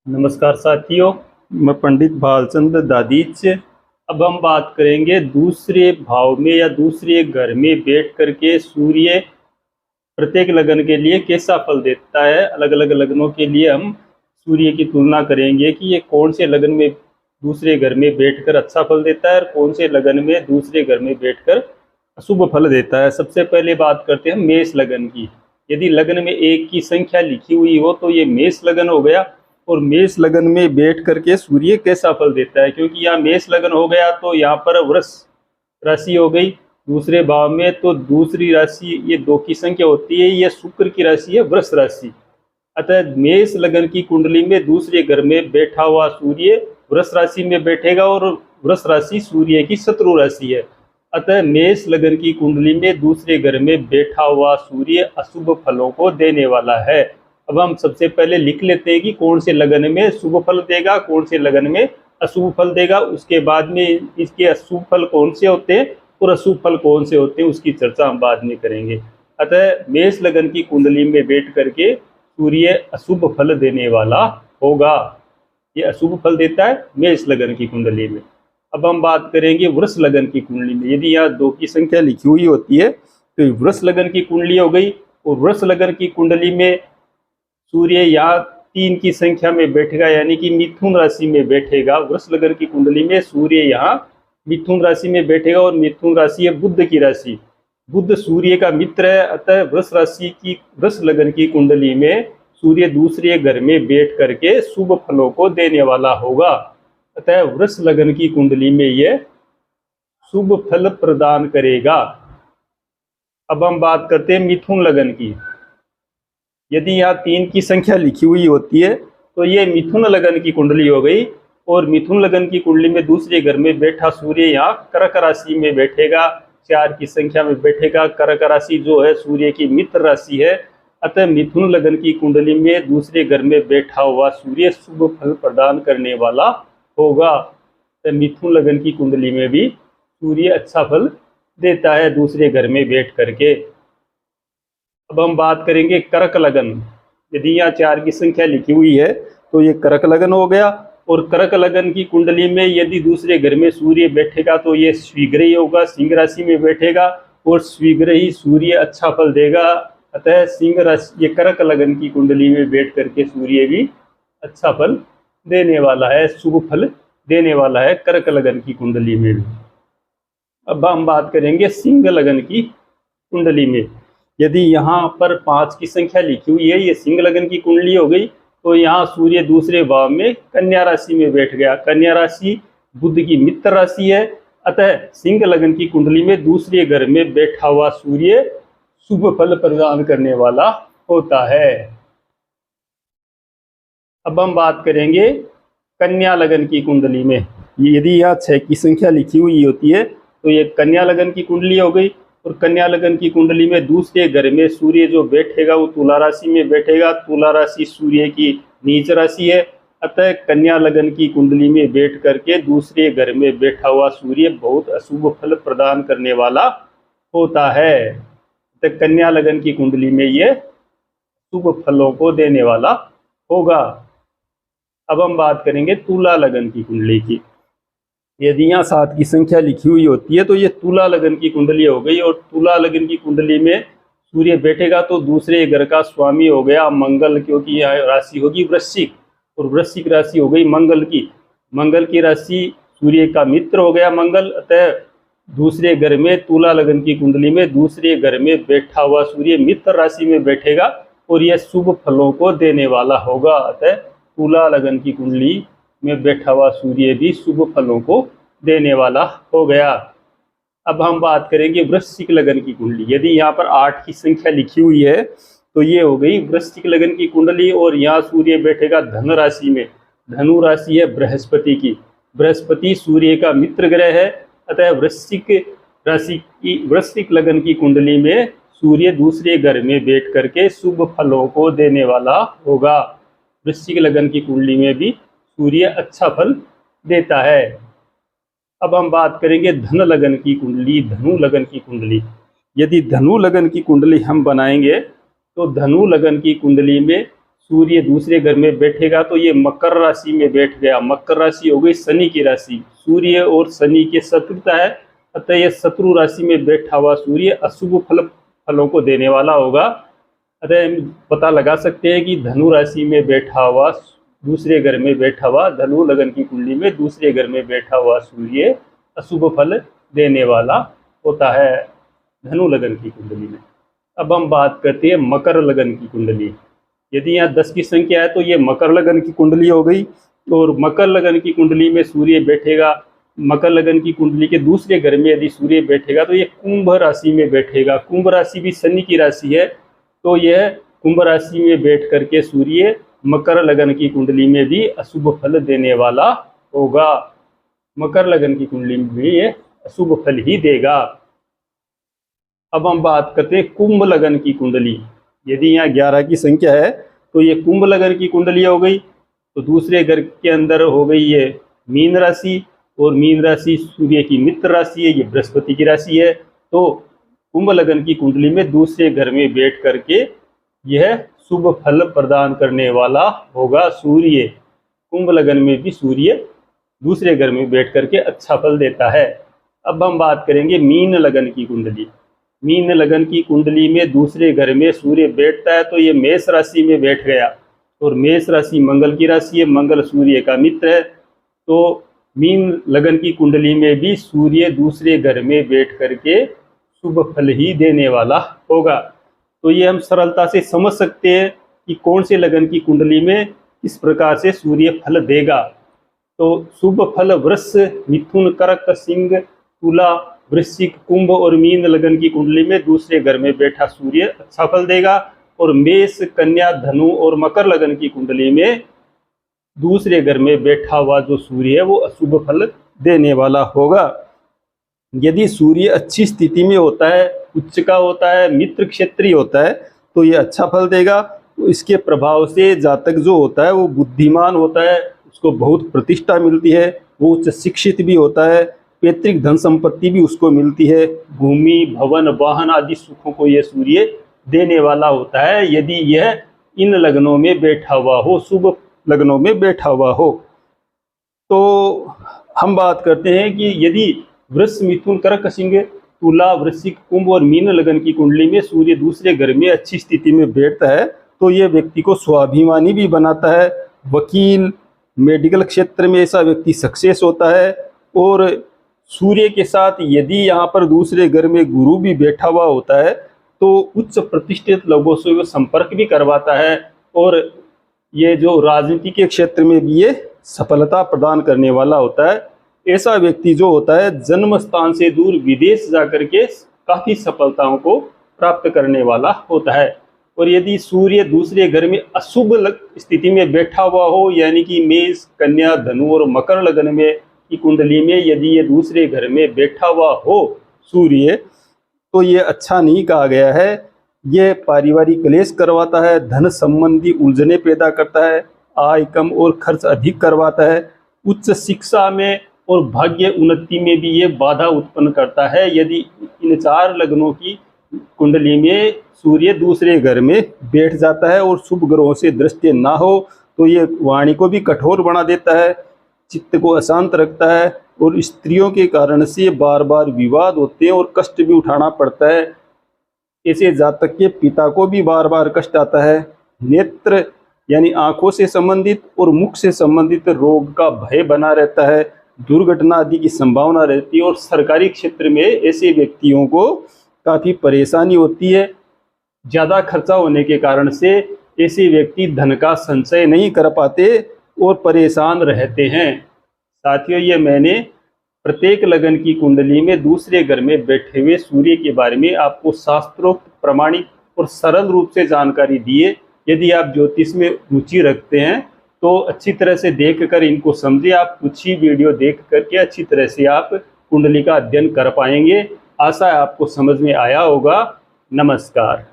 नमस्कार साथियों, मैं पंडित भालचंद्र दादीच। अब हम बात करेंगे दूसरे भाव में या दूसरे घर में बैठ करके सूर्य प्रत्येक लगन के लिए कैसा फल देता है। अलग अलग लगनों के लिए हम सूर्य की तुलना करेंगे कि ये कौन से लगन में दूसरे घर में बैठकर अच्छा फल देता है और कौन से लगन में दूसरे घर में बैठकर अशुभ फल देता है। सबसे पहले बात करते हैं मेष लगन की। यदि लगन में एक की संख्या लिखी हुई हो तो ये मेष लगन हो गया। और मेष लगन में बैठ करके सूर्य कैसा फल देता है, क्योंकि यहाँ मेष लगन हो गया तो यहाँ पर वृष राशि हो गई दूसरे भाव में। तो दूसरी राशि ये 2 की संख्या होती है, ये शुक्र की राशि है वृष राशि। अतः मेष लगन की कुंडली में दूसरे घर में बैठा हुआ सूर्य वृष राशि में बैठेगा और वृष राशि सूर्य की शत्रु राशि है। अतः मेष लगन की कुंडली में दूसरे घर में बैठा हुआ सूर्य अशुभ फलों को देने वाला है। अब हम सबसे पहले लिख लेते हैं कि कौन से लगन में शुभ फल देगा, कौन से लगन में अशुभ फल देगा। उसके बाद में इसके अशुभ फल कौन से होते हैं और अशुभ फल कौन से होते हैं उसकी चर्चा हम बाद में करेंगे। अतः मेष लगन की कुंडली में बैठ करके सूर्य अशुभ फल देने वाला होगा। ये अशुभ फल देता है मेष लगन की कुंडली में। अब हम बात करेंगे वृष लगन की कुंडली में। यदि यहाँ 2 की संख्या लिखी हुई होती है तो वृष लगन की कुंडली हो गई। और वृष लगन की कुंडली में सूर्य यहाँ 3 की संख्या में बैठेगा, यानी कि मिथुन राशि में बैठेगा। वृष लगन की कुंडली में सूर्य यहाँ मिथुन राशि में बैठेगा और मिथुन राशि है बुध की राशि। बुध सूर्य का मित्र है। अतः वृष लगन की कुंडली में सूर्य दूसरे घर में बैठ करके शुभ फलों को देने वाला होगा। अतः वृष लगन की कुंडली में यह शुभ फल प्रदान करेगा। अब हम बात करते हैं मिथुन लगन की। यदि यहाँ 3 की संख्या लिखी हुई होती है तो ये मिथुन लगन की कुंडली हो गई। और मिथुन लगन की कुंडली में दूसरे घर में बैठा सूर्य यहाँ कर्क राशि में बैठेगा, 4 की संख्या में बैठेगा। कर्क राशि जो है सूर्य की मित्र राशि है। अतः मिथुन लगन की कुंडली में दूसरे घर में बैठा हुआ सूर्य शुभ फल प्रदान करने वाला होगा। तो मिथुन लगन की कुंडली में भी सूर्य अच्छा फल देता है दूसरे घर में बैठ करके। अब हम बात करेंगे कर्क लगन। यदि यहाँ 4 की संख्या लिखी हुई है तो ये कर्क लगन हो गया। और कर्क लगन की कुंडली में यदि दूसरे घर में सूर्य बैठेगा तो ये शीघ्र ही होगा, सिंह राशि में बैठेगा और शीघ्र ही सूर्य अच्छा फल देगा। अतः सिंह राशि ये कर्क लगन की कुंडली में बैठ करके सूर्य भी अच्छा फल देने वाला है, शुभ फल देने वाला है कर्क लगन की कुंडली में भी। अब हम बात करेंगे सिंह लगन की कुंडली में। यदि यहाँ पर 5 की संख्या लिखी हुई है, ये सिंह लगन की कुंडली हो गई। तो यहाँ सूर्य दूसरे भाव में कन्या राशि में बैठ गया। कन्या राशि बुध की मित्र राशि है। अतः सिंह लगन की कुंडली में दूसरे घर में बैठा हुआ सूर्य शुभ फल प्रदान करने वाला होता है। अब हम बात करेंगे कन्या लगन की कुंडली में। यदि यहाँ 6 की संख्या लिखी हुई होती है तो ये कन्या लगन की कुंडली हो गई। और कन्या लगन की कुंडली में दूसरे घर में सूर्य जो बैठेगा वो तुला राशि में बैठेगा। तुला राशि सूर्य की नीच राशि है। अतः कन्या लगन की कुंडली में बैठ करके दूसरे घर में बैठा हुआ सूर्य बहुत अशुभ फल प्रदान करने वाला होता है। अतः कन्या लगन की कुंडली में ये शुभ फलों को देने वाला होगा। अब हम बात करेंगे तुला लगन की कुंडली की। यदि यहाँ 7 की संख्या लिखी हुई होती है तो ये तुला लगन की कुंडली हो गई। और तुला लगन की कुंडली में सूर्य बैठेगा तो दूसरे घर का स्वामी हो गया मंगल, क्योंकि यह राशि होगी वृश्चिक और वृश्चिक राशि हो गई मंगल की। मंगल की राशि सूर्य का मित्र हो गया मंगल। अतः दूसरे घर में तुला लगन की कुंडली में दूसरे घर में बैठा हुआ सूर्य मित्र राशि में बैठेगा और यह शुभ फलों को देने वाला होगा। अतः तुला लगन की कुंडली में बैठा हुआ सूर्य भी शुभ फलों को देने वाला हो गया। अब हम बात करेंगे वृश्चिक लगन की कुंडली। यदि यहाँ पर 8 की संख्या लिखी हुई है तो ये हो गई वृश्चिक लगन की कुंडली। और यहाँ सूर्य बैठेगा धन राशि में। धनु राशि है बृहस्पति की। बृहस्पति सूर्य का मित्र ग्रह है। अतः वृश्चिक राशि की वृश्चिक लगन की कुंडली में सूर्य दूसरे घर में बैठ करके शुभ फलों को देने वाला होगा। वृश्चिक लगन की कुंडली में भी सूर्य अच्छा फल देता है। अब हम बात करेंगे धन लगन की कुंडली, धनु लगन की कुंडली। यदि धनु लगन की कुंडली हम बनाएंगे तो धनु लगन की कुंडली में सूर्य दूसरे घर में बैठेगा तो ये मकर राशि में बैठ गया। मकर राशि हो गई शनि की राशि, सूर्य और शनि की शत्रुता है, अतः यह शत्रु राशि में बैठा हुआ सूर्य अशुभ फलों को देने वाला होगा। अतः हम पता लगा सकते हैं कि धनु राशि में बैठा हुआ, दूसरे घर में बैठा हुआ, धनु लगन की कुंडली में दूसरे घर में बैठा हुआ सूर्य अशुभ फल देने वाला होता है धनु लगन की कुंडली में। अब हम बात करते हैं मकर लगन की कुंडली। यदि यहाँ 10 की संख्या है तो ये मकर लगन की कुंडली हो गई। और मकर लगन की कुंडली में सूर्य बैठेगा, मकर लगन की कुंडली के दूसरे घर में यदि सूर्य बैठेगा तो ये कुंभ राशि में बैठेगा। कुंभ राशि भी शनि की राशि है, तो यह कुंभ राशि में बैठ करके सूर्य मकर लगन की कुंडली में भी अशुभ फल देने वाला होगा। मकर लगन की कुंडली में ये अशुभ फल ही देगा। अब हम बात करते हैं कुंभ लगन की कुंडली। यदि यहाँ 11 की संख्या है तो ये कुंभ लगन की कुंडली हो गई। तो दूसरे घर के अंदर हो गई ये मीन राशि, और मीन राशि सूर्य की मित्र राशि है, ये बृहस्पति की राशि है। तो कुंभ लगन की कुंडली में दूसरे घर में बैठ करके यह शुभ फल प्रदान करने वाला होगा सूर्य। कुंभ लगन में भी सूर्य दूसरे घर में बैठ करके अच्छा फल देता है। अब हम बात करेंगे मीन लगन की कुंडली। मीन लगन की कुंडली में दूसरे घर में सूर्य बैठता है तो ये मेष राशि में बैठ गया, और मेष राशि मंगल की राशि है, मंगल सूर्य का मित्र है। तो मीन लगन की कुंडली में भी सूर्य दूसरे घर में बैठ करके शुभ फल ही देने वाला होगा। तो ये हम सरलता से समझ सकते हैं कि कौन से लगन की कुंडली में किस प्रकार से सूर्य फल देगा। तो शुभ फल वृष, मिथुन, कर्क, सिंह, तुला, वृश्चिक, कुंभ और मीन लगन की कुंडली में दूसरे घर में बैठा सूर्य अच्छा फल देगा। और मेष, कन्या, धनु और मकर लगन की कुंडली में दूसरे घर में बैठा हुआ जो सूर्य है वो अशुभ फल देने वाला होगा। यदि सूर्य अच्छी स्थिति में होता है, उच्च का होता है, मित्र क्षेत्रीय होता है, तो ये अच्छा फल देगा। तो इसके प्रभाव से जातक जो होता है वो बुद्धिमान होता है, उसको बहुत प्रतिष्ठा मिलती है, वो उच्च शिक्षित भी होता है, पैतृक धन संपत्ति भी उसको मिलती है, भूमि, भवन, वाहन आदि सुखों को यह सूर्य देने वाला होता है यदि यह इन लग्नों में बैठा हुआ हो, शुभ लग्नों में बैठा हुआ हो। तो हम बात करते हैं कि यदि वृष, मिथुन, कर्क, सिंह, तुला, वृश्चिक, कुंभ और मीन लगन की कुंडली में सूर्य दूसरे घर में अच्छी स्थिति में बैठता है तो यह व्यक्ति को स्वाभिमानी भी बनाता है। वकील, मेडिकल क्षेत्र में ऐसा व्यक्ति सक्सेस होता है। और सूर्य के साथ यदि यहाँ पर दूसरे घर में गुरु भी बैठा हुआ होता है तो उच्च प्रतिष्ठित लोगों से वो संपर्क भी करवाता है, और ये जो राजनीति के क्षेत्र में भी ये सफलता प्रदान करने वाला होता है। ऐसा व्यक्ति जो होता है जन्म स्थान से दूर विदेश जाकर के काफ़ी सफलताओं को प्राप्त करने वाला होता है। और यदि सूर्य दूसरे घर में अशुभ स्थिति में बैठा हुआ हो, यानी कि मेष, कन्या, धनु और मकर लगन में की कुंडली में यदि ये दूसरे घर में बैठा हुआ हो सूर्य, तो ये अच्छा नहीं कहा गया है। ये पारिवारिक क्लेश करवाता है, धन संबंधी उलझने पैदा करता है, आय कम और खर्च अधिक करवाता है, उच्च शिक्षा में और भाग्य उन्नति में भी ये बाधा उत्पन्न करता है। यदि इन 4 लग्नों की कुंडली में सूर्य दूसरे घर में बैठ जाता है और शुभ ग्रहों से दृष्टि ना हो तो ये वाणी को भी कठोर बना देता है, चित्त को अशांत रखता है, और स्त्रियों के कारण से बार बार विवाद होते हैं और कष्ट भी उठाना पड़ता है। ऐसे जातक के पिता को भी बार बार कष्ट आता है। नेत्र यानी आंखों से संबंधित और मुख से संबंधित रोग का भय बना रहता है, दुर्घटना आदि की संभावना रहती है, और सरकारी क्षेत्र में ऐसे व्यक्तियों को काफ़ी परेशानी होती है। ज़्यादा खर्चा होने के कारण से ऐसे व्यक्ति धन का संचय नहीं कर पाते और परेशान रहते हैं। साथियों, ये मैंने प्रत्येक लगन की कुंडली में दूसरे घर में बैठे हुए सूर्य के बारे में आपको शास्त्रोक्त, प्रमाणिक और सरल रूप से जानकारी दी है। यदि आप ज्योतिष में रुचि रखते हैं तो अच्छी तरह से देखकर इनको समझिए। आप कुछ ही वीडियो देख करके अच्छी तरह से आप कुंडली का अध्ययन कर पाएंगे। आशा है आपको समझ में आया होगा। नमस्कार।